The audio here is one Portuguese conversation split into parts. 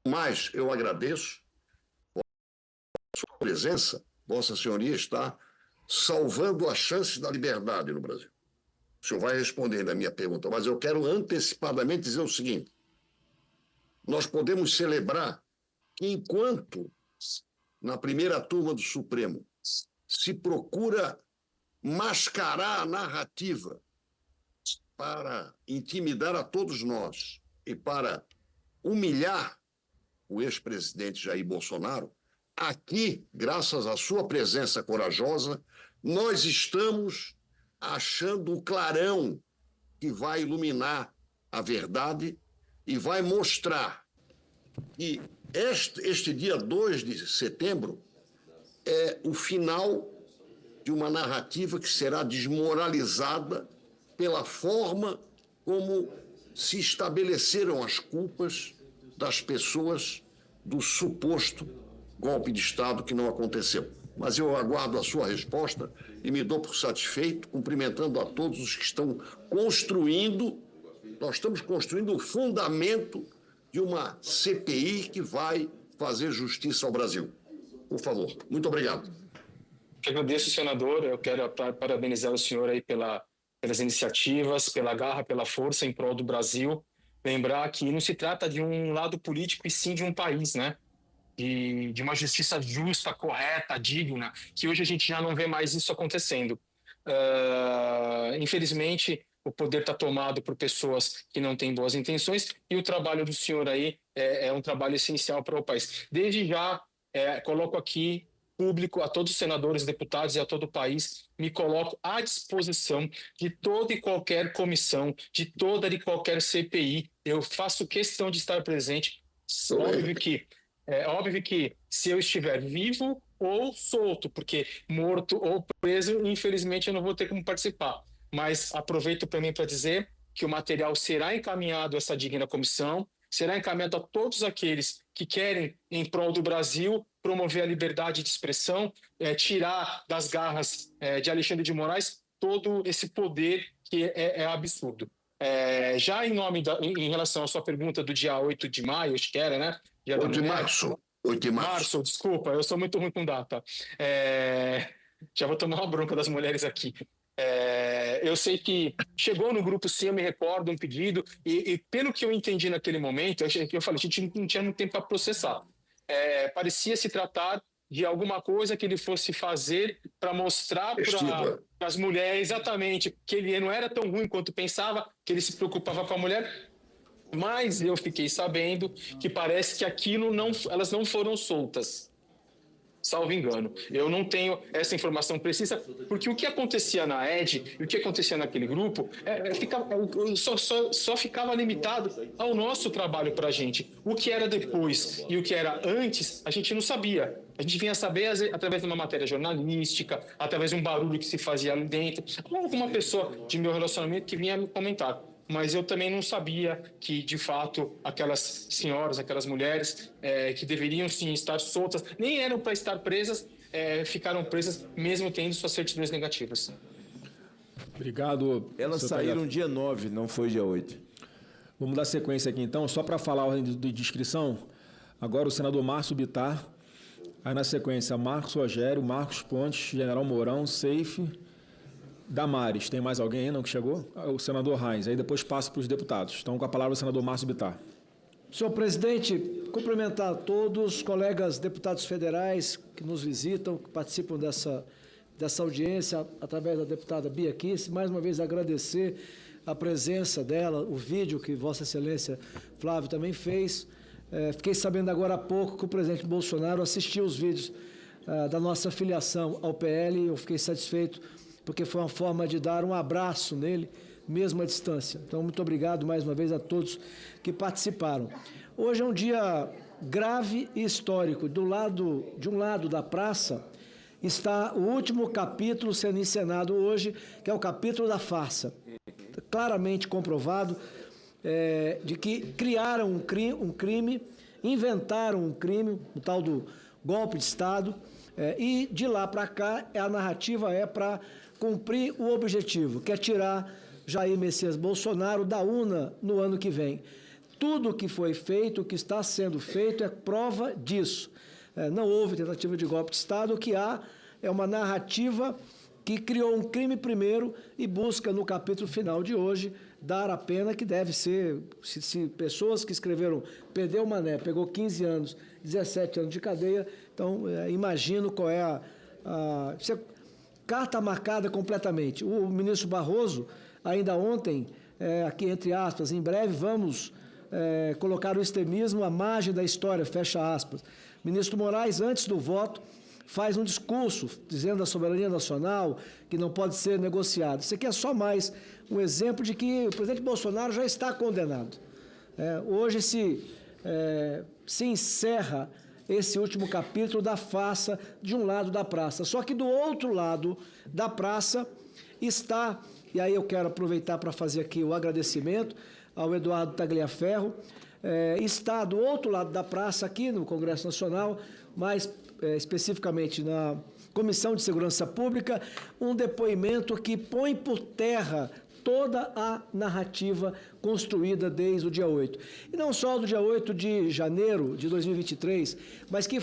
Mas eu agradeço a sua presença. Vossa Senhoria está salvando as chances da liberdade no Brasil. O senhor vai respondendo a minha pergunta, mas eu quero antecipadamente dizer o seguinte: nós podemos celebrar que, enquanto na primeira turma do Supremo se procura mascarar a narrativa para intimidar a todos nós e para humilhar o ex-presidente Jair Bolsonaro, aqui, graças à sua presença corajosa, nós estamos achando o clarão que vai iluminar a verdade e vai mostrar que este dia 2 de setembro é o final de uma narrativa que será desmoralizada pela forma como se estabeleceram as culpas das pessoas do suposto golpe de Estado que não aconteceu. Mas eu aguardo a sua resposta e me dou por satisfeito, cumprimentando a todos os que estão construindo. Nós estamos construindo o fundamento de uma CPI que vai fazer justiça ao Brasil. Por favor, muito obrigado. Eu agradeço, senador. Eu quero parabenizar o senhor aí pelas iniciativas, pela garra, pela força em prol do Brasil. Lembrar que não se trata de um lado político, e sim de um país, né? De uma justiça justa, correta, digna, que hoje a gente já não vê mais isso acontecendo. Infelizmente, o poder está tomado por pessoas que não têm boas intenções, e o trabalho do senhor aí é um trabalho essencial para o país. Desde já, coloco aqui público a todos os senadores, deputados e a todo o país, me coloco à disposição de toda e qualquer comissão, de toda e qualquer CPI. Eu faço questão de estar presente. Óbvio que se eu estiver vivo ou solto, porque morto ou preso, infelizmente eu não vou ter como participar. Mas aproveito também para dizer que o material será encaminhado a essa digna comissão, será encaminhado a todos aqueles que querem, em prol do Brasil, promover a liberdade de expressão, tirar das garras de Alexandre de Moraes todo esse poder que é absurdo. Já em relação à sua pergunta do dia 8 de maio, acho que era, né? 8 de março. 8 de março. Março, desculpa, eu sou muito ruim com data. Já vou tomar uma bronca das mulheres aqui. Eu sei que chegou no grupo, sim, eu me recordo, um pedido, e pelo que eu entendi naquele momento, eu falei, a gente não tinha muito tempo para processar. Parecia se tratar de alguma coisa que ele fosse fazer para mostrar para as mulheres exatamente que ele não era tão ruim quanto pensava, que ele se preocupava com a mulher. Mas eu fiquei sabendo que parece que elas não foram soltas, salvo engano. Eu não tenho essa informação precisa, porque o que acontecia na ED e o que acontecia naquele grupo só ficava limitado ao nosso trabalho para a gente. O que era depois e o que era antes, a gente não sabia. A gente vinha saber através de uma matéria jornalística, através de um barulho que se fazia ali dentro, ou alguma pessoa de meu relacionamento que vinha me comentar. Mas eu também não sabia que, de fato, aquelas senhoras, aquelas mulheres que deveriam, sim, estar soltas, nem eram para estar presas, ficaram presas, mesmo tendo suas certidões negativas. Obrigado. Elas saíram dia 9, não foi dia 8. Vamos dar sequência aqui, então. Só para falar a ordem de inscrição, agora o senador Márcio Bittar, aí na sequência, Marcos Rogério, Marcos Pontes, General Mourão, Seife, Damares. Tem mais alguém ainda que chegou? O senador Reins. Aí depois passa para os deputados. Então, com a palavra o senador Márcio Bittar. Senhor presidente, cumprimentar a todos os colegas deputados federais que nos visitam, que participam dessa audiência, através da deputada Bia Kicis. Mais uma vez agradecer a presença dela, o vídeo que Vossa Excelência Flávio também fez. Fiquei sabendo agora há pouco que o presidente Bolsonaro assistiu os vídeos da nossa filiação ao PL. Eu fiquei satisfeito, porque foi uma forma de dar um abraço nele, mesmo à distância. Então, muito obrigado mais uma vez a todos que participaram. Hoje é um dia grave e histórico. De um lado da praça está o último capítulo sendo encenado hoje, que é o capítulo da farsa. Claramente comprovado de que criaram um crime, inventaram um crime, o tal do golpe de Estado, e de lá para cá a narrativa é para cumprir o objetivo, que é tirar Jair Messias Bolsonaro da urna no ano que vem. tudo o que foi feito, o que está sendo feito, é prova disso. Não houve tentativa de golpe de Estado, o que há é uma narrativa que criou um crime primeiro e busca, no capítulo final de hoje, dar a pena que deve ser, se pessoas que escreveram Perdeu Mané, pegou 15 anos, 17 anos de cadeia, então imagino qual é isso é carta marcada completamente. O ministro Barroso, ainda ontem, aqui entre aspas, em breve vamos colocar o extremismo à margem da história, fecha aspas. Ministro Moraes, antes do voto, faz um discurso dizendo da soberania nacional, que não pode ser negociado. Isso aqui é só mais um exemplo de que o presidente Bolsonaro já está condenado. Hoje se encerra esse último capítulo da farsa de um lado da praça. Só que do outro lado da praça está, e aí eu quero aproveitar para fazer aqui o agradecimento ao Eduardo Tagliaferro, está do outro lado da praça, aqui no Congresso Nacional, mais especificamente na Comissão de Segurança Pública, um depoimento que põe por terra toda a narrativa construída desde o dia 8. E não só do dia 8 de janeiro de 2023, mas que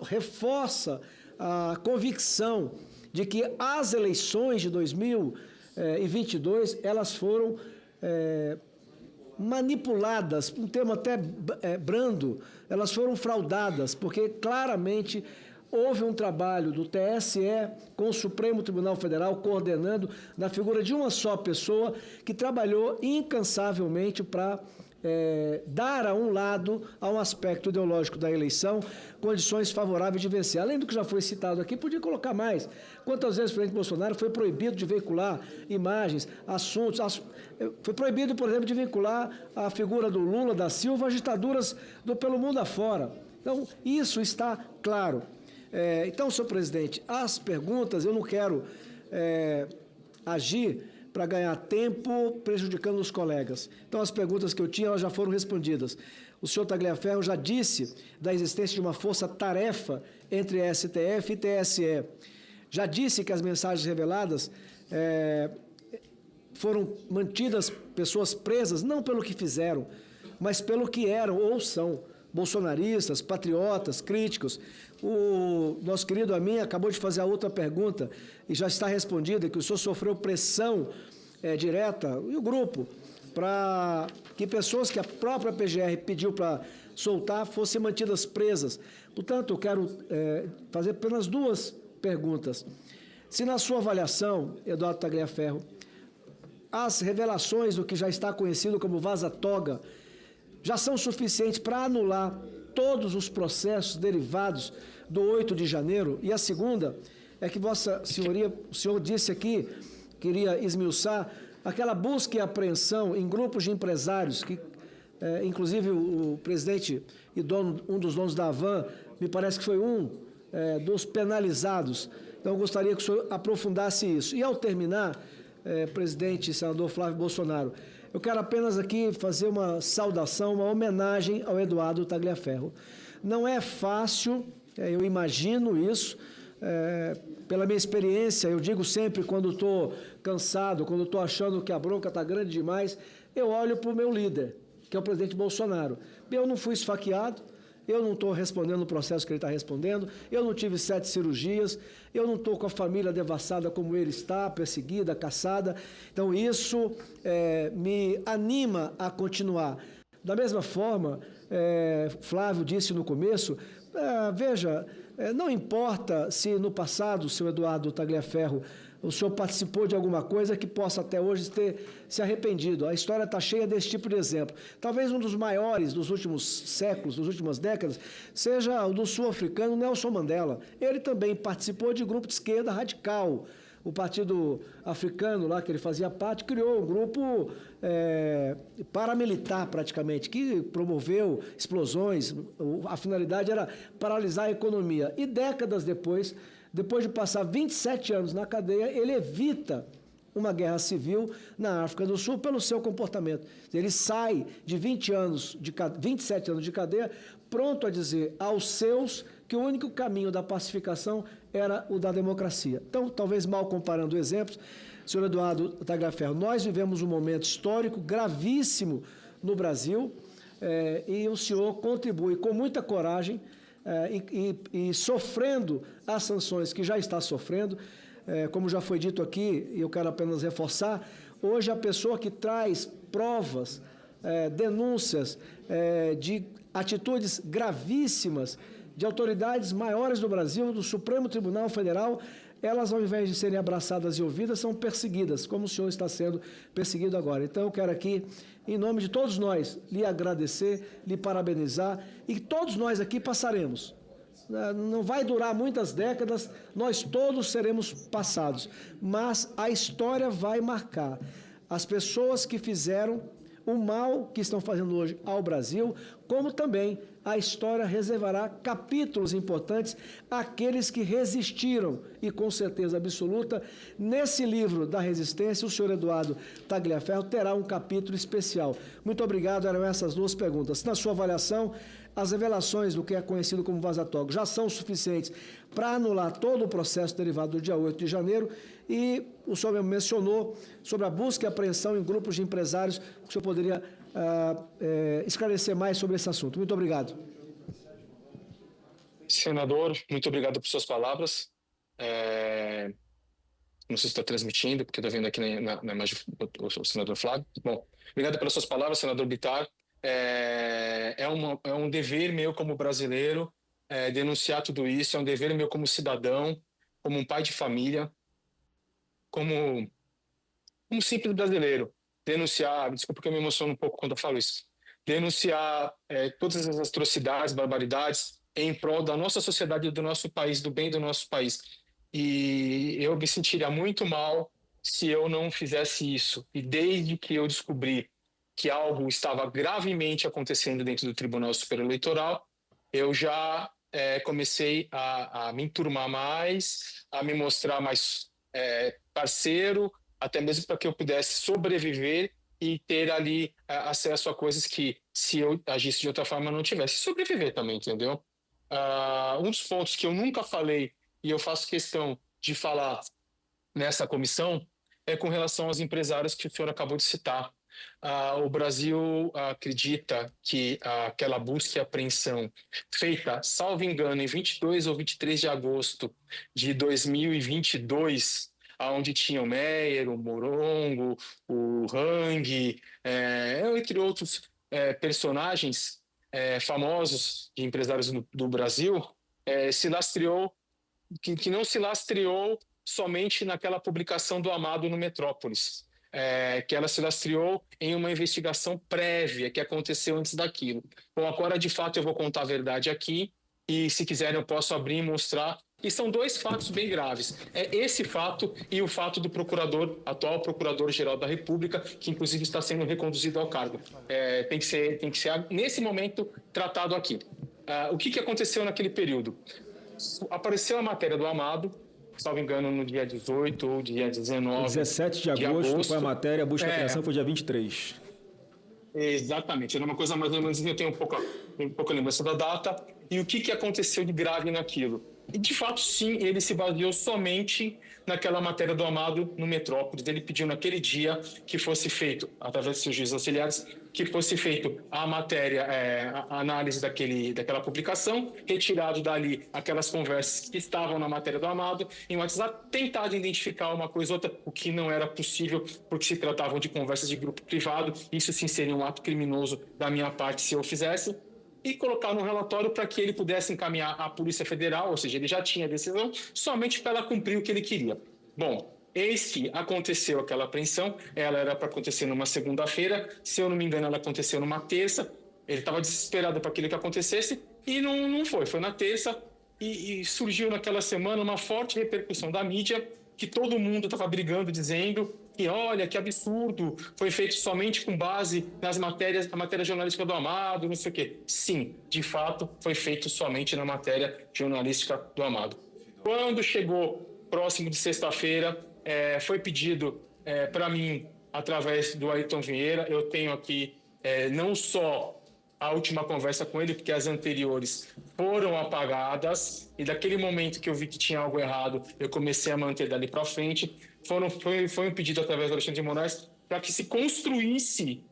reforça a convicção de que as eleições de 2022, elas foram manipuladas, um termo até brando, elas foram fraudadas, porque claramente houve um trabalho do TSE com o Supremo Tribunal Federal coordenando na figura de uma só pessoa que trabalhou incansavelmente para dar a um lado, a um aspecto ideológico da eleição, condições favoráveis de vencer. Além do que já foi citado aqui, podia colocar mais. Quantas vezes o presidente Bolsonaro foi proibido de veicular imagens, assuntos, foi proibido, por exemplo, de vincular a figura do Lula, da Silva, às ditaduras pelo mundo afora. Então, isso está claro. Então, senhor presidente, as perguntas, eu não quero agir para ganhar tempo prejudicando os colegas. Então, as perguntas que eu tinha, elas já foram respondidas. O senhor Tagliaferro já disse da existência de uma força-tarefa entre STF e TSE. Já disse que as mensagens reveladas foram mantidas pessoas presas, não pelo que fizeram, mas pelo que eram ou são. Bolsonaristas, patriotas, críticos. O nosso querido Amin acabou de fazer a outra pergunta e já está respondida, que o senhor sofreu pressão direta, e o grupo, para que pessoas que a própria PGR pediu para soltar fossem mantidas presas. Portanto, eu quero fazer apenas duas perguntas. Se na sua avaliação, Eduardo Tagliaferro, as revelações do que já está conhecido como vaza-toga já são suficientes para anular todos os processos derivados do 8 de janeiro? E a segunda é que Vossa Senhoria, o senhor disse aqui, queria esmiuçar, aquela busca e apreensão em grupos de empresários, que inclusive o presidente e um dos donos da Havan, me parece que foi um dos penalizados. Então, eu gostaria que o senhor aprofundasse isso. E, ao terminar, presidente e senador Flávio Bolsonaro, eu quero apenas aqui fazer uma saudação, uma homenagem ao Eduardo Tagliaferro. Não é fácil, eu imagino isso, pela minha experiência, eu digo sempre quando estou cansado, quando estou achando que a bronca está grande demais, eu olho para o meu líder, que é o presidente Bolsonaro. Eu não fui esfaqueado, eu não estou respondendo o processo que ele está respondendo, eu não tive 7 cirurgias, eu não estou com a família devassada como ele está, perseguida, caçada. Então, isso me anima a continuar. Da mesma forma, Flávio disse no começo, veja, não importa se no passado, senhor Eduardo Tagliaferro, o senhor participou de alguma coisa que possa até hoje ter se arrependido. A história está cheia desse tipo de exemplo. Talvez um dos maiores dos últimos séculos, das últimas décadas, seja o do sul-africano Nelson Mandela. Ele também participou de grupo de esquerda radical. O Partido Africano, lá que ele fazia parte, criou um grupo paramilitar, praticamente, que promoveu explosões. A finalidade era paralisar a economia. E décadas depois de passar 27 anos na cadeia, ele evita uma guerra civil na África do Sul pelo seu comportamento. Ele sai de 27 anos de cadeia, pronto a dizer aos seus que o único caminho da pacificação era o da democracia. Então, talvez mal comparando exemplos, senhor Eduardo Tagliaferro, nós vivemos um momento histórico gravíssimo no Brasil. e o senhor contribui com muita coragem e sofrendo as sanções que já está sofrendo. Como já foi dito aqui, e eu quero apenas reforçar, hoje a pessoa que traz provas, denúncias de atitudes gravíssimas de autoridades maiores do Brasil, do Supremo Tribunal Federal, elas, ao invés de serem abraçadas e ouvidas, são perseguidas, como o senhor está sendo perseguido agora. Então, eu quero aqui, em nome de todos nós, lhe agradecer, lhe parabenizar, e todos nós aqui passaremos. Não vai durar muitas décadas, nós todos seremos passados, mas a história vai marcar as pessoas que fizeram o mal que estão fazendo hoje ao Brasil, como também a história reservará capítulos importantes àqueles que resistiram, e com certeza absoluta, nesse livro da resistência, o senhor Eduardo Tagliaferro terá um capítulo especial. Muito obrigado, eram essas duas perguntas. Na sua avaliação, as revelações do que é conhecido como vaza-tóxico já são suficientes para anular todo o processo derivado do dia 8 de janeiro, e o senhor mencionou sobre a busca e apreensão em grupos de empresários. O senhor poderia esclarecer mais sobre esse assunto. Muito obrigado. Senador, muito obrigado por suas palavras. Não sei se está transmitindo, porque estou vendo aqui na imagem o senador Flávio. Bom, obrigado pelas suas palavras, senador Bittar. É um dever meu como brasileiro denunciar tudo isso, é um dever meu como cidadão, como um pai de família, como simples brasileiro, denunciar, desculpa que eu me emociono um pouco quando eu falo isso, denunciar todas as atrocidades, barbaridades em prol da nossa sociedade, do nosso país, do bem do nosso país. E eu me sentiria muito mal se eu não fizesse isso. E desde que eu descobri que algo estava gravemente acontecendo dentro do Tribunal Superior Eleitoral, eu já comecei a me enturmar mais, a me mostrar mais parceiro, até mesmo para que eu pudesse sobreviver e ter ali acesso a coisas que, se eu agisse de outra forma, não tivesse. Sobreviver também, entendeu? Um dos pontos que eu nunca falei, e eu faço questão de falar nessa comissão, é com relação aos empresários que o senhor acabou de citar. O Brasil acredita que aquela busca e apreensão feita, salvo engano, em 22 ou 23 de agosto de 2022, onde tinha o Meyer, o Morongo, o Hang, entre outros personagens famosos de empresários do Brasil, se lastreou, que não se lastreou somente naquela publicação do Amado no Metrópolis, que ela se lastreou em uma investigação prévia que aconteceu antes daquilo. Bom, agora de fato eu vou contar a verdade aqui, e se quiserem eu posso abrir e mostrar. E são dois fatos bem graves. Esse fato e o fato do atual Procurador-Geral da República, que inclusive está sendo reconduzido ao cargo. Tem que ser nesse momento, tratado aqui. O que aconteceu naquele período? Apareceu a matéria do Amado, salvo engano, no dia 18 ou dia 19. 17 de agosto foi a matéria, a busca e apreensão foi dia 23. Exatamente, era uma coisa mais ou menos, eu tenho um pouco lembrança da data. E o que aconteceu de grave naquilo? E, de fato, sim, ele se baseou somente naquela matéria do Amado no Metrópolis. Ele pediu naquele dia que fosse feito, através de seus juízes auxiliares, que fosse feito a matéria, a análise daquela publicação, retirado dali aquelas conversas que estavam na matéria do Amado, em WhatsApp, tentado identificar uma coisa ou outra, o que não era possível, porque se tratavam de conversas de grupo privado. Isso sim seria um ato criminoso da minha parte se eu fizesse, e colocar no relatório para que ele pudesse encaminhar à Polícia Federal, ou seja, ele já tinha decisão, somente para ela cumprir o que ele queria. Bom, eis que aconteceu aquela apreensão, ela era para acontecer numa segunda-feira, se eu não me engano ela aconteceu numa terça, ele estava desesperado para aquilo que acontecesse, e não foi na terça, e surgiu naquela semana uma forte repercussão da mídia, que todo mundo estava brigando, dizendo que, olha, que absurdo, foi feito somente com base nas matérias, na matéria jornalística do Amado, não sei o quê. Sim, de fato, foi feito somente na matéria jornalística do Amado. Quando chegou próximo de sexta-feira, foi pedido para mim, através do Ayrton Vieira, eu tenho aqui não só a última conversa com ele, porque as anteriores foram apagadas, e daquele momento que eu vi que tinha algo errado, eu comecei a manter dali para frente. Foi um pedido através do Alexandre de Moraes para que se construísse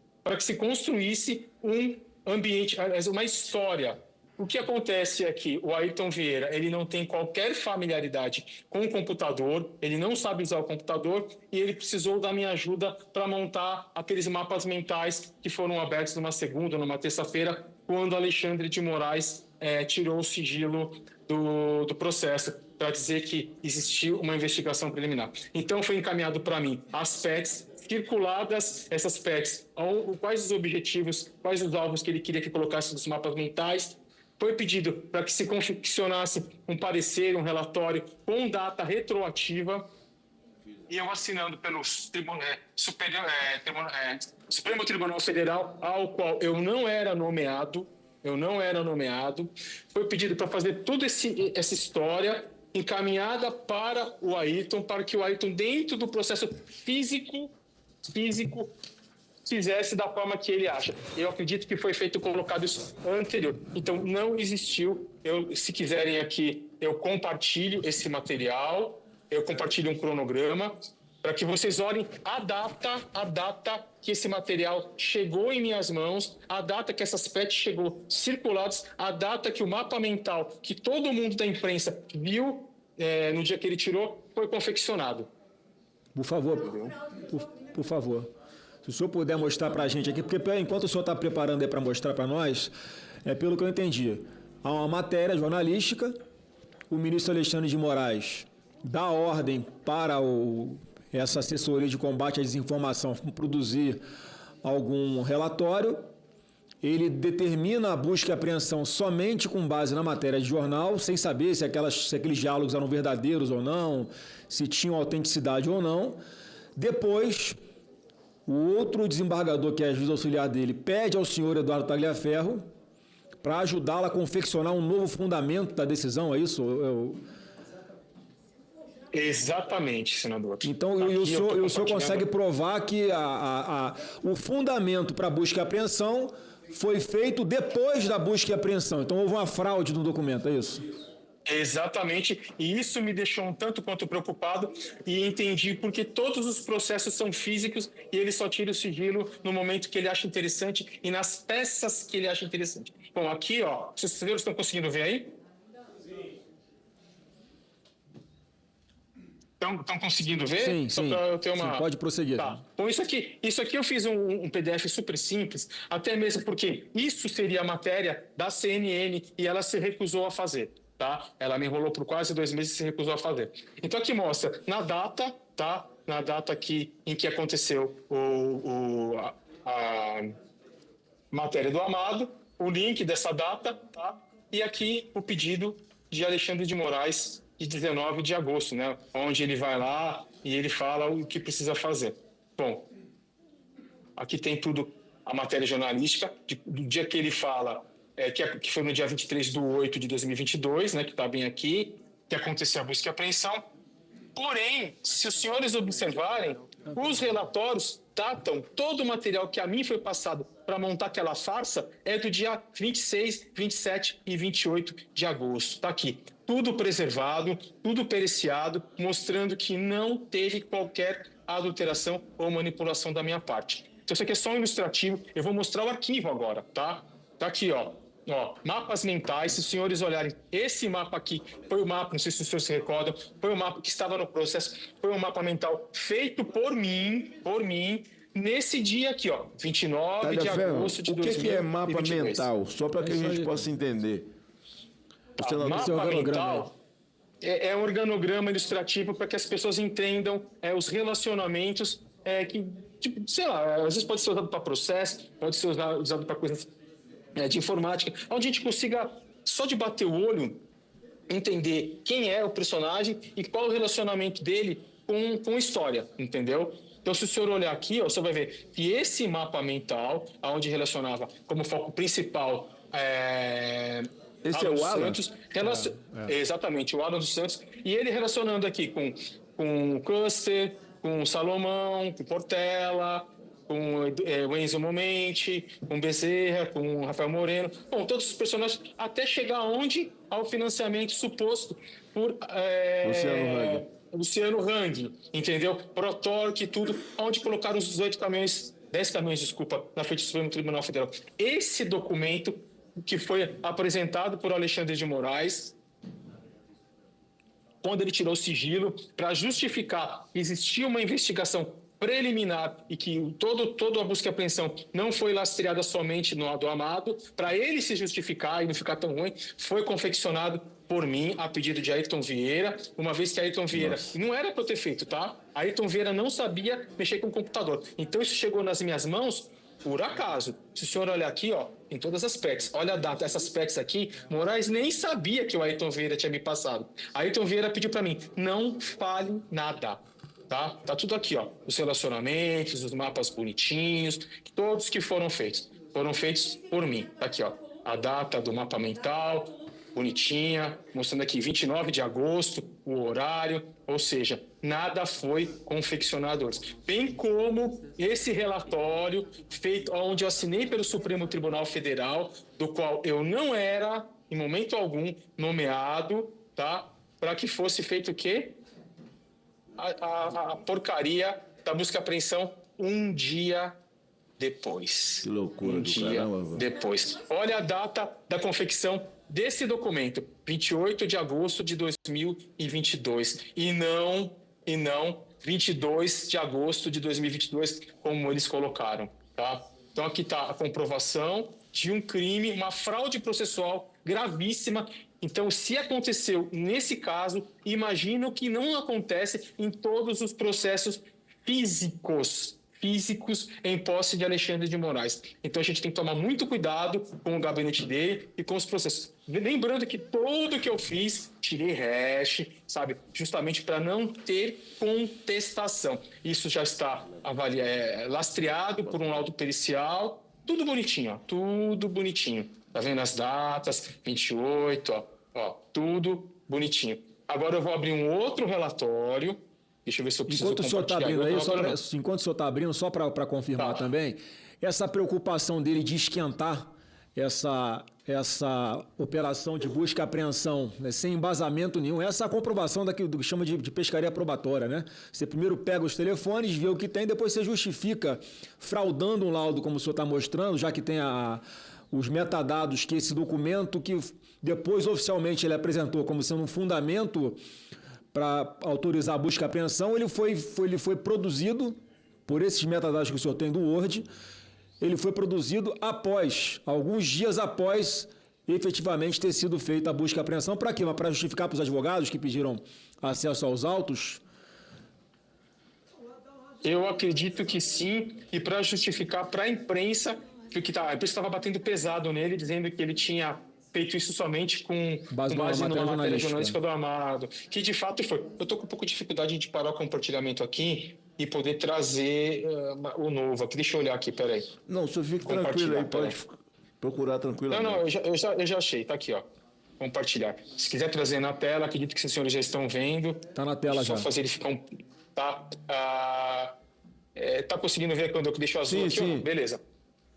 um ambiente, uma história. O que acontece é que o Ayrton Vieira, ele não tem qualquer familiaridade com o computador, ele não sabe usar o computador e ele precisou da minha ajuda para montar aqueles mapas mentais que foram abertos numa segunda, numa terça-feira, quando Alexandre de Moraes tirou o sigilo do processo, para dizer que existiu uma investigação preliminar. Então, foi encaminhado para mim as PETs, circuladas essas PETs, quais os objetivos, quais os alvos que ele queria que colocasse nos mapas mentais. Foi pedido para que se confeccionasse um parecer, um relatório com data retroativa, e eu assinando pelo Supremo Tribunal Federal, ao qual eu não era nomeado, foi pedido para fazer toda essa história encaminhada para o Ayrton, para que o Ayrton, dentro do processo físico, fizesse da forma que ele acha. Eu acredito que foi feito, colocado isso anterior. Então, não existiu. Se quiserem aqui, eu compartilho esse material, eu compartilho um cronograma, para que vocês olhem a data que esse material chegou em minhas mãos, a data que essas PETs chegou circuladas, a data que o mapa mental, que todo mundo da imprensa viu no dia que ele tirou, foi confeccionado. Por favor, por favor. Se o senhor puder mostrar para a gente aqui, porque enquanto o senhor está preparando aí para mostrar para nós, pelo que eu entendi, há uma matéria jornalística, o ministro Alexandre de Moraes dá ordem para essa assessoria de combate à desinformação produzir algum relatório, ele determina a busca e apreensão somente com base na matéria de jornal, sem saber se aqueles diálogos eram verdadeiros ou não, se tinham autenticidade ou não. Depois, o outro desembargador, que é juiz auxiliar dele, pede ao senhor Eduardo Tagliaferro para ajudá-lo a confeccionar um novo fundamento da decisão, é isso? Exatamente, senador. Então, o senhor consegue provar que o fundamento para a busca e apreensão foi feito depois da busca e apreensão. Então, houve uma fraude no documento, é isso? Exatamente, e isso me deixou um tanto quanto preocupado e entendi porque todos os processos são físicos e ele só tira o sigilo no momento que ele acha interessante e nas peças que ele acha interessante. Bom, aqui, ó, vocês estão conseguindo ver aí? Estão conseguindo ver? Sim, Só sim. para eu ter uma... Sim, pode prosseguir. Tá. Bom, isso aqui eu fiz um PDF super simples, até mesmo porque isso seria a matéria da CNN e ela se recusou a fazer. Tá? Ela me enrolou por quase 2 meses e se recusou a fazer. Então aqui mostra na data, tá? Na data aqui em que aconteceu a matéria do Amado, o link dessa data, tá? E aqui o pedido de Alexandre de Moraes de 19 de agosto, né? Onde ele vai lá e ele fala o que precisa fazer. Bom, aqui tem tudo, a matéria jornalística, do dia que ele fala... que foi no dia 23/8/2022, né, que está bem aqui, que aconteceu a busca e apreensão. Porém, se os senhores observarem, os relatórios datam todo o material que a mim foi passado para montar aquela farsa é do dia 26, 27 e 28 de agosto. Está aqui. Tudo preservado, tudo periciado, mostrando que não teve qualquer adulteração ou manipulação da minha parte. Então, isso aqui é só um ilustrativo. Eu vou mostrar o arquivo agora, tá? Tá aqui, ó. Mapas mentais, se os senhores olharem, esse mapa aqui foi o mapa, não sei se os senhores se recordam, foi o mapa que estava no processo, foi um mapa mental feito por mim, nesse dia aqui, ó, 29 de agosto de 2022. O que é mapa mental? Só para que a gente possa entender. Mapa mental é um organograma ilustrativo para que as pessoas entendam os relacionamentos que, tipo, sei lá, às vezes pode ser usado para processo, pode ser usado para coisas de informática, onde a gente consiga, só de bater o olho, entender quem é o personagem e qual o relacionamento dele com a história, entendeu? Então, se o senhor olhar aqui, ó, você vai ver que esse mapa mental, onde relacionava como foco principal esse Alan é o Alan? Santos, exatamente, o Alan dos Santos, e ele relacionando aqui com Custer, com Salomão, com Portela, com o Enzo Momenti, com Bezerra, com Rafael Moreno, bom, todos os personagens, até chegar onde? Ao financiamento suposto por Luciano Hang, entendeu? Protorque e tudo, onde colocaram os 18 caminhões 10 caminhões, desculpa, na frente do Supremo Tribunal Federal. Esse documento que foi apresentado por Alexandre de Moraes, quando ele tirou o sigilo, para justificar que existia uma investigação preliminar e que toda a busca e apreensão não foi lastreada somente no do Amado, para ele se justificar e não ficar tão ruim, foi confeccionado por mim, a pedido de Ayrton Vieira, uma vez que Ayrton Vieira não era para eu ter feito, tá? Ayrton Vieira não sabia mexer com o computador. Então isso chegou nas minhas mãos por acaso. Se o senhor olhar aqui, ó, em todas as PECs, olha a data, essas PECs aqui, Moraes nem sabia que o Ayrton Vieira tinha me passado. Ayrton Vieira pediu para mim, não fale nada. Tá tudo aqui, ó. Os relacionamentos, os mapas bonitinhos, todos que foram feitos por mim. Tá aqui, ó. A data do mapa mental, bonitinha, mostrando aqui 29 de agosto, o horário, ou seja, nada foi confeccionado antes. Bem como esse relatório feito onde eu assinei pelo Supremo Tribunal Federal, do qual eu não era, em momento algum, nomeado, tá? Para que fosse feito o quê? A porcaria da busca e apreensão um dia depois. Que loucura do caramba. Depois. Olha a data da confecção desse documento, 28 de agosto de 2022. E não 22 de agosto de 2022, como eles colocaram. Tá? Então aqui está a comprovação de um crime, uma fraude processual gravíssima. Então, se aconteceu nesse caso, imagino que não acontece em todos os processos físicos em posse de Alexandre de Moraes. Então, a gente tem que tomar muito cuidado com o gabinete dele e com os processos. Lembrando que tudo que eu fiz, tirei hash, sabe? Justamente para não ter contestação. Isso já está lastreado por um laudo pericial. Tudo bonitinho, ó. Tudo bonitinho. Tá vendo as datas? 28, ó, tudo bonitinho. Agora eu vou abrir um outro relatório. Deixa eu ver se eu preciso enquanto o senhor está abrindo aí, enquanto o senhor está abrindo, só para confirmar também, essa preocupação dele de esquentar essa operação de busca e apreensão, né, sem embasamento nenhum, essa é a comprovação do que chama de pescaria probatória, né? Você primeiro pega os telefones, vê o que tem, depois você justifica fraudando um laudo, como o senhor está mostrando, já que tem os metadados que esse documento, que depois oficialmente ele apresentou como sendo um fundamento para autorizar a busca e apreensão, ele foi produzido por esses metadados que o senhor tem do Word, ele foi produzido alguns dias após efetivamente ter sido feita a busca e apreensão. Para quê? Para justificar para os advogados que pediram acesso aos autos? Eu acredito que sim, e para justificar para a imprensa, porque a imprensa estava batendo pesado nele, dizendo que ele tinha feito isso somente com base numa matéria jornalística do Amado, que de fato foi. Eu estou com um pouco de dificuldade de parar o compartilhamento aqui e poder trazer o novo aqui. Deixa eu olhar aqui, peraí. Não, o senhor fica tranquilo aí, pode procurar tranquilamente. Não, eu já achei, tá aqui, ó. Compartilhar. Se quiser trazer na tela, acredito que os senhores já estão vendo. Tá na tela já. Só fazer ele ficar Tá conseguindo ver quando eu deixo azul aqui? Sim. Beleza.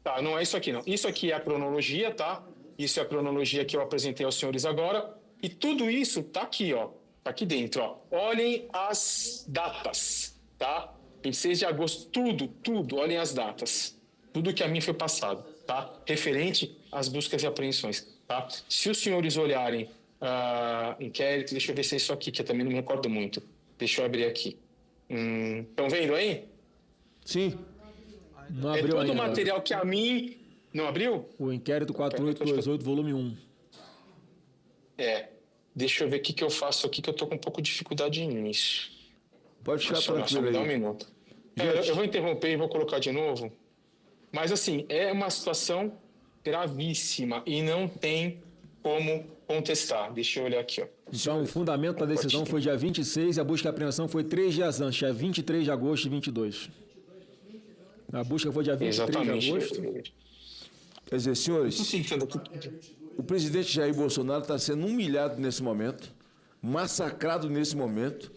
Tá, não é isso aqui, não. Isso aqui é a cronologia, tá? Isso é a cronologia que eu apresentei aos senhores agora. E tudo isso tá aqui, ó. Tá aqui dentro, ó. Olhem as datas, tá? 26 de agosto, tudo. Olhem as datas. Tudo que a mim foi passado, tá? Referente às buscas e apreensões, tá? Se os senhores olharem inquérito, deixa eu ver se é isso aqui, que eu também não me recordo muito. Deixa eu abrir aqui. Estão vendo aí? Sim. Não abriu todo ainda. O material que a mim... Não abriu? O inquérito 4828, volume 1. Deixa eu ver o que eu faço aqui, que eu tô com um pouco de dificuldade nisso. Pode ficar tranquilo aí. Dá um minuto. Eu vou interromper e vou colocar de novo. Mas, assim, é uma situação gravíssima e não tem como contestar. Deixa eu olhar aqui, ó. Então, o fundamento da decisão foi dia 26 e a busca e apreensão foi 3 dias antes, dia 23 de agosto de 22. A busca foi dia 23 de agosto. Quer dizer, senhores, o presidente Jair Bolsonaro está sendo humilhado nesse momento, massacrado nesse momento.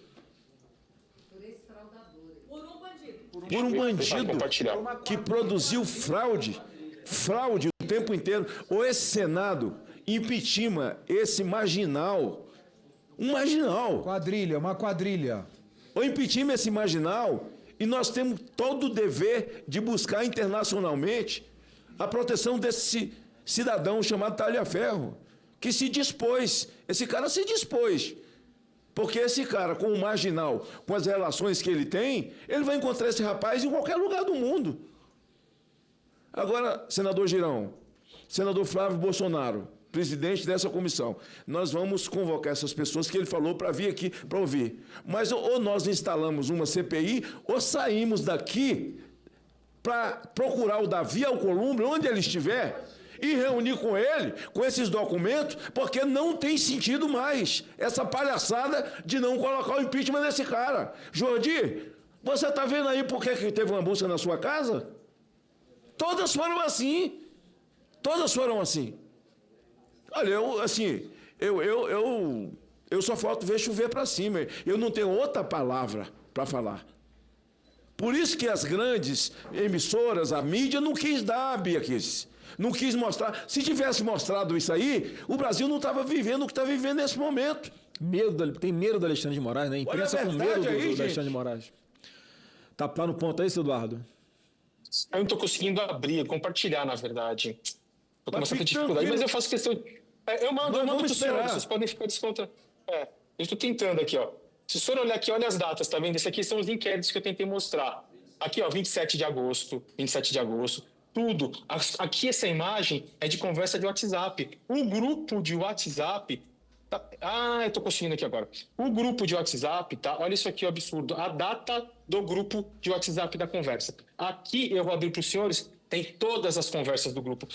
Por um bandido que produziu fraude o tempo inteiro. Ou esse Senado impeachment, esse marginal, uma quadrilha. Ou impeachment esse marginal, E nós temos todo o dever de buscar internacionalmente a proteção desse cidadão chamado Talhaferro, que se dispôs, esse cara se dispôs. Porque esse cara, com o marginal, com as relações que ele tem, ele vai encontrar esse rapaz em qualquer lugar do mundo. Agora, senador Girão, senador Flávio Bolsonaro, presidente dessa comissão, nós vamos convocar essas pessoas que ele falou para vir aqui para ouvir. Mas ou nós instalamos uma CPI, ou saímos daqui para procurar o Davi Alcolumbre, onde ele estiver, e reunir com ele, com esses documentos, porque não tem sentido mais essa palhaçada de não colocar o impeachment desse cara. Jordi, você está vendo aí por que teve uma busca na sua casa? Todas foram assim. Todas foram assim. Olha, eu só falta ver chover para cima. Eu não tenho outra palavra para falar. Por isso que as grandes emissoras, a mídia, não quis dar a Bia Kicis. Não quis mostrar. Se tivesse mostrado isso aí, o Brasil não estava vivendo o que está vivendo nesse momento. Tem medo do Alexandre de Moraes, né? A imprensa com medo do Alexandre de Moraes. Tá no ponto aí, seu Eduardo? Eu não estou conseguindo abrir, compartilhar, na verdade. Estou com uma certa dificuldade, mas eu faço questão... Eu mando para o senhor, vocês podem ficar descontando. Eu estou tentando aqui, ó. Se o senhor olhar aqui, olha as datas, tá vendo? Esse aqui são os inquéritos que eu tentei mostrar. Aqui, ó, 27 de agosto, tudo. Aqui essa imagem é de conversa de WhatsApp. O grupo de WhatsApp... eu estou conseguindo aqui agora. O grupo de WhatsApp, tá? Olha isso aqui, o absurdo. A data do grupo de WhatsApp da conversa. Aqui eu vou abrir para os senhores, tem todas as conversas do grupo.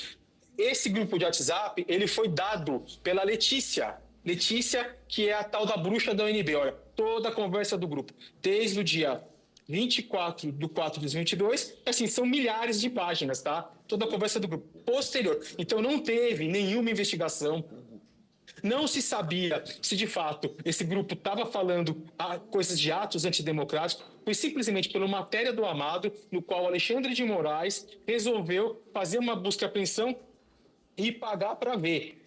Esse grupo de WhatsApp, ele foi dado pela Letícia. Letícia, que é a tal da bruxa da UNB. Olha, toda a conversa do grupo. Desde o dia 24 de 4 de 2022, assim, são milhares de páginas, tá? Toda a conversa do grupo. Posterior. Então, não teve nenhuma investigação. Não se sabia se, de fato, esse grupo estava falando coisas de atos antidemocráticos. Foi simplesmente pela matéria do Amado, no qual Alexandre de Moraes resolveu fazer uma busca e apreensão e pagar para ver.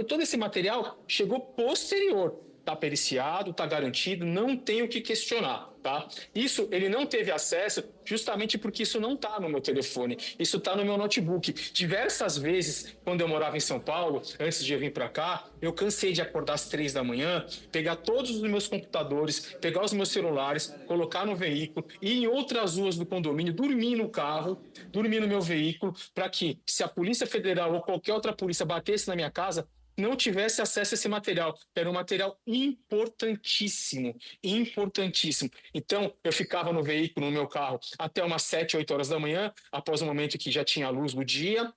Todo esse material chegou posterior. Está periciado, está garantido, não tem o que questionar, tá? Isso ele não teve acesso justamente porque isso não está no meu telefone, isso está no meu notebook. Diversas vezes, quando eu morava em São Paulo, antes de eu vir para cá, eu cansei de acordar às 3 da manhã, pegar todos os meus computadores, pegar os meus celulares, colocar no veículo, ir em outras ruas do condomínio, dormir no carro, dormir no meu veículo, para que, se a Polícia Federal ou qualquer outra polícia batesse na minha casa, não tivesse acesso a esse material. Era um material importantíssimo, importantíssimo. Então, eu ficava no veículo, no meu carro, até umas 7, 8 horas da manhã, após o momento que já tinha a luz do dia,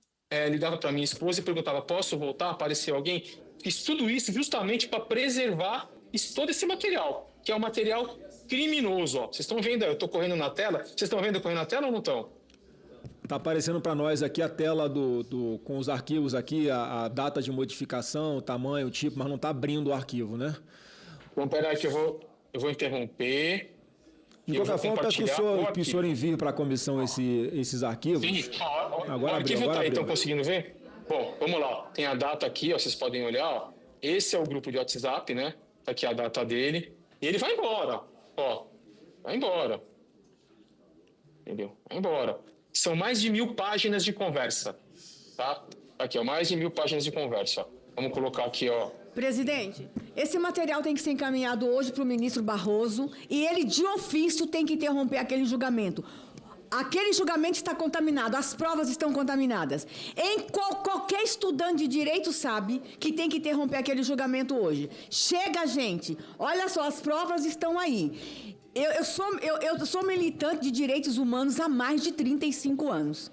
ligava para minha esposa e perguntava, posso voltar? Apareceu alguém? Fiz tudo isso justamente para preservar todo esse material, que é um material criminoso. Ó. Vocês estão vendo, eu estou correndo na tela? Vocês estão vendo eu correndo na tela ou não estão? Está aparecendo para nós aqui a tela com os arquivos aqui, a data de modificação, o tamanho, o tipo, mas não está abrindo o arquivo, né? Então, peraí que eu vou interromper. De qualquer forma, peço que o senhor envie para a comissão esses arquivos. Sim, agora o arquivo está aí, estão abriu. Conseguindo ver? Bom, vamos lá. Tem a data aqui, ó, vocês podem olhar. Ó. Esse é o grupo de WhatsApp, né? Tá aqui a data dele. E ele vai embora. Ó, vai embora. Entendeu? Vai embora. São mais de 1000 páginas de conversa, tá? Aqui, ó, mais de 1000 páginas de conversa. Vamos colocar aqui, ó. Presidente, esse material tem que ser encaminhado hoje para o ministro Barroso e ele, de ofício, tem que interromper aquele julgamento. Aquele julgamento está contaminado, as provas estão contaminadas. Qualquer estudante de direito sabe que tem que interromper aquele julgamento hoje. Chega, gente. Olha só, as provas estão aí. Eu sou militante de direitos humanos há mais de 35 anos.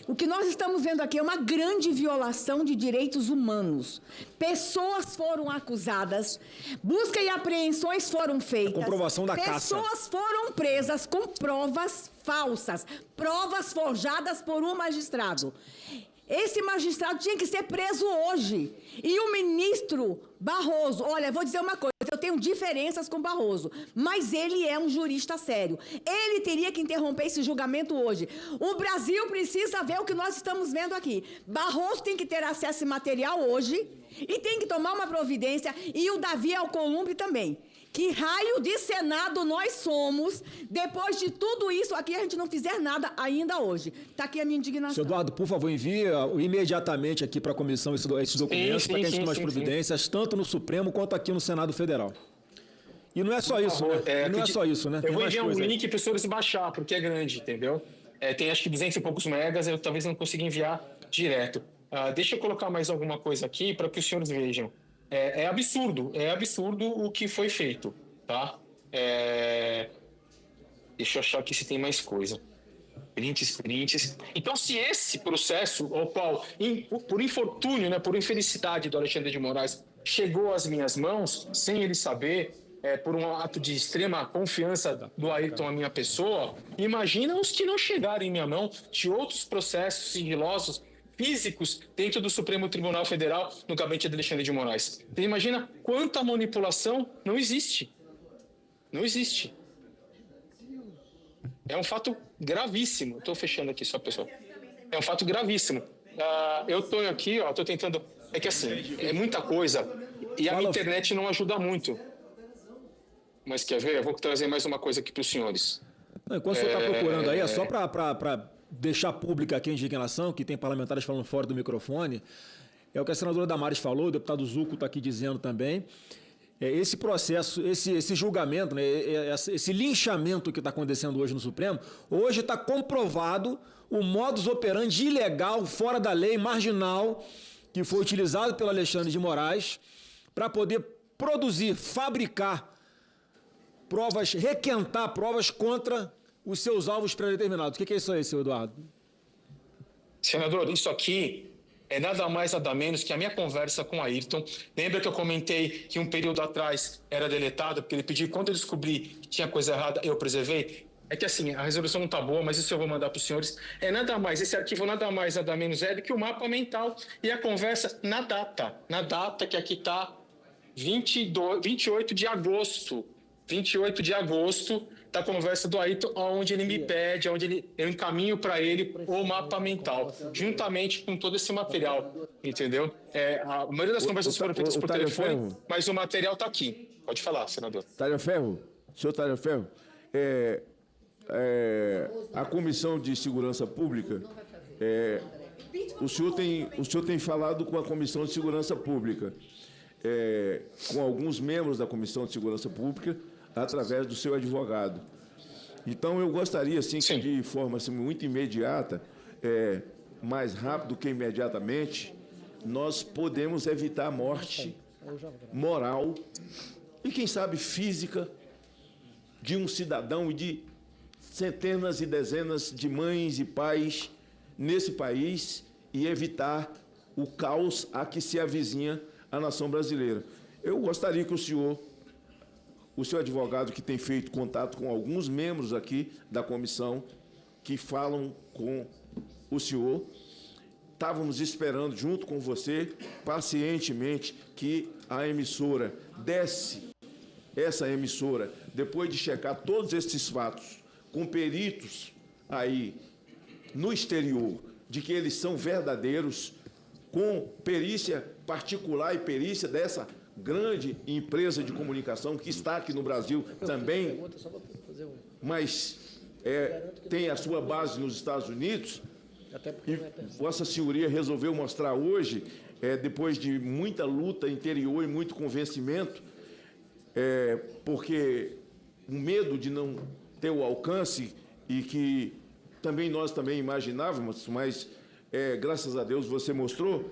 O que nós estamos vendo aqui é uma grande violação de direitos humanos. Pessoas foram acusadas, busca e apreensões foram feitas. A comprovação da caça. Pessoas foram presas com provas falsas, provas forjadas por um magistrado. Esse magistrado tinha que ser preso hoje. E o ministro Barroso, olha, vou dizer uma coisa, eu tenho diferenças com Barroso, mas ele é um jurista sério. Ele teria que interromper esse julgamento hoje. O Brasil precisa ver o que nós estamos vendo aqui. Barroso tem que ter acesso a esse material hoje e tem que tomar uma providência, e o Davi Alcolumbre também. Que raio de Senado nós somos, depois de tudo isso aqui, a gente não fizer nada ainda hoje. Está aqui a minha indignação. Senhor Eduardo, por favor, envie imediatamente aqui para a comissão esses documentos para que a gente tome as providências, tanto no Supremo quanto aqui no Senado Federal. E não é só isso, né? E não é só isso, né? Eu vou enviar um link para os senhores baixar, porque é grande, entendeu? Tem acho que 200 e poucos megas, eu talvez não consiga enviar direto. Deixa eu colocar mais alguma coisa aqui para que os senhores vejam. É absurdo o que foi feito, tá? Deixa eu achar aqui se tem mais coisa. Prints. Então, se esse processo, ao qual, por infortúnio, né, por infelicidade do Alexandre de Moraes, chegou às minhas mãos, sem ele saber, por um ato de extrema confiança do Ayrton à minha pessoa, imagina os que não chegaram em minha mão de outros processos sigilosos, físicos, dentro do Supremo Tribunal Federal, no gabinete de Alexandre de Moraes. Você imagina quanta manipulação não existe. Não existe. É um fato gravíssimo. Estou fechando aqui só, pessoal. É um fato gravíssimo. Eu estou aqui, estou tentando... É que assim, é muita coisa e a internet não ajuda muito. Mas quer ver? Eu vou trazer mais uma coisa aqui para os senhores. Enquanto o senhor está procurando aí, é só para deixar pública aqui a indignação, que tem parlamentares falando fora do microfone, é o que a senadora Damares falou, o deputado Zucco está aqui dizendo também. Esse processo, esse julgamento, né, esse linchamento que está acontecendo hoje no Supremo, hoje está comprovado o modus operandi ilegal, fora da lei, marginal, que foi utilizado pelo Alexandre de Moraes para poder produzir, fabricar provas, requentar provas contra os seus alvos pré-determinados. O que é isso aí, senhor Eduardo? Senador, isso aqui é nada mais, nada menos que a minha conversa com o Ayrton. Lembra que eu comentei que um período atrás era deletado, porque ele pediu, quando eu descobri que tinha coisa errada, eu preservei? É que assim, a resolução não está boa, mas isso eu vou mandar para os senhores. Nada mais, esse arquivo nada mais, nada menos do que o mapa mental e a conversa na data que aqui está 28 de agosto. 28 de agosto, da conversa do Ayrton, onde ele me pede, onde eu encaminho para ele o mapa mental, juntamente com todo esse material, entendeu? A maioria das conversas foram feitas por telefone, mas o material está aqui. Pode falar, senador. Talhaferro, senhor Talhaferro, a Comissão de Segurança Pública, o senhor tem falado com a Comissão de Segurança Pública, com alguns membros da Comissão de Segurança Pública, através do seu advogado. Então, eu gostaria, assim, que de forma assim, muito imediata, mais rápido que imediatamente, nós podemos evitar a morte moral e, quem sabe, física de um cidadão e de centenas e dezenas de mães e pais nesse país e evitar o caos a que se avizinha a nação brasileira. Eu gostaria que o senhor advogado, que tem feito contato com alguns membros aqui da comissão, que falam com o senhor, estávamos esperando, junto com você, pacientemente, que a emissora desse, essa emissora, depois de checar todos esses fatos, com peritos aí no exterior, de que eles são verdadeiros, com perícia particular e perícia dessa grande empresa de comunicação que está aqui no Brasil também, mas tem a sua base nos Estados Unidos, e Vossa Senhoria resolveu mostrar hoje, depois de muita luta interior e muito convencimento, porque o medo de não ter o alcance, e que nós também imaginávamos, mas graças a Deus você mostrou,